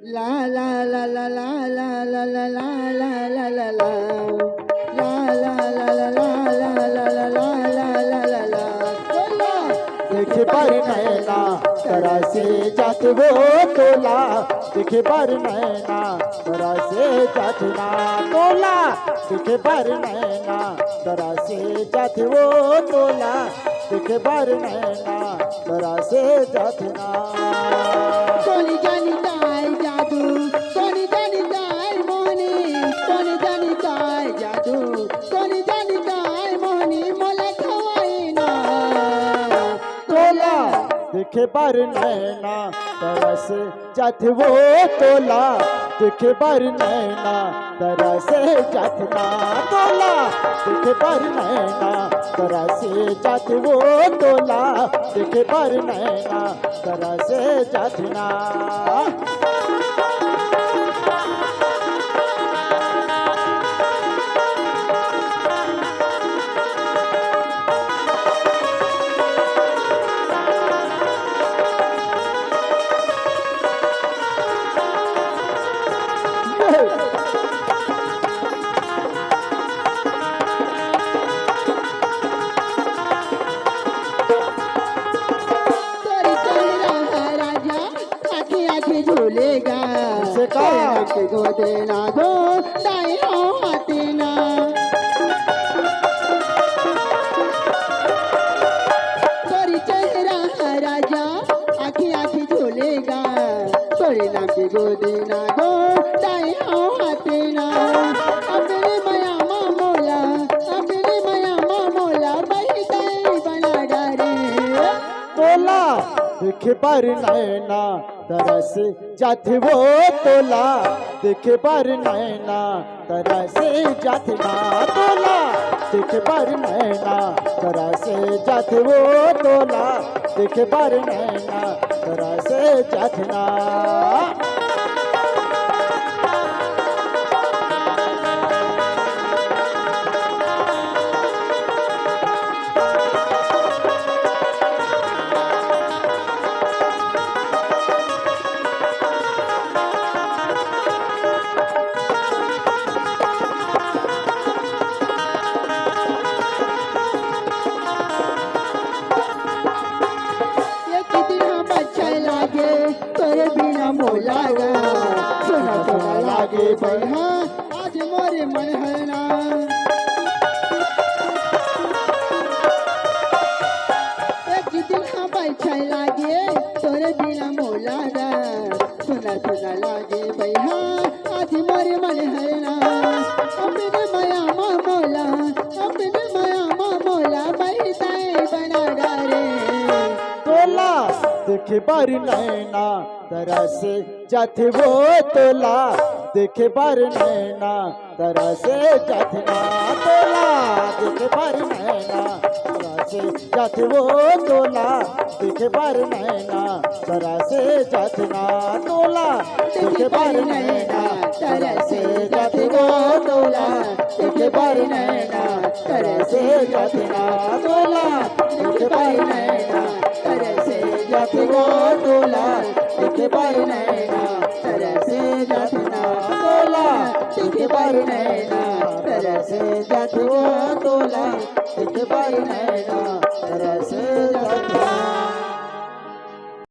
La la la la la la la la la la la la la. La la la la la la la la la la la la. बोलो। देखे पर नैना तरा से जात वो तोला, देखे पर नैना तरा से जात ना तोला, देखे पर नैना तरा से जात वो तोला, देखे पर नैना तरा से जात ना। कोणी जानी काय जादू, कोणी जानी काय मोहनी, कोणी जानी काय जादू, कोणी जानी काय मोहनी, मला खवाईना तोला, देखे पर नैना तरा से जात वो तोला, देखे पर नैना तरा से जात ना तोला, देखे पर नैना तरा से जात वो तोला, देखे पर नैना तरा से जात ना। तोरी चेहरा है राजा, आँखें आँखें झूलेगा, से का? के गोदे ना दो, दाएं हो हाथे ना। तोरी चेहरा है राजा, आँखें आँखें झूलेगा, तोरे नाम के गोदे ना दो, दाएं हो हाथे ना। अपने माया मोला, अपने माया मोला, बही दाएं बना डारे। तोला, देखे पर नैना तरा से जात वो तोला, देखे पर नैना तरा से जात ना तोला, देखे पर नैना तरा से जात वो तोला, देखे पर नैना तरा से जात ना। एक दिन हम अच्छा लागे, तोरे बिना मोला गा, सोना सोना लागे बहा, आज मोरे मन है ना। एक दिन हम अच्छा लागे, तोरे बिना मोला गा, सोना सोना लागे बहा, आज मोरे मन है ना। अपने माया मोला, अपने माया मोला, बही दाएं बना डारे। तोला, देखे पर नैना तरा से जात वो तोला, देखे पर नैना तरा से जात ना तोला, देखे पर नैना तरा से जात वो तोला, देखे पर नैना तरा से जात ना तोला, देखे पर नैना तरा से जात वो तोला, देखे पर नैना तरा से जात ना तोला, देखे पर नैना तरा से जात वो तोला, देखे पर नैना तरा से जात ना तोला, देखे पर नैना तरा से जात वो तोला, देखे पर नैना तरा से जात ना।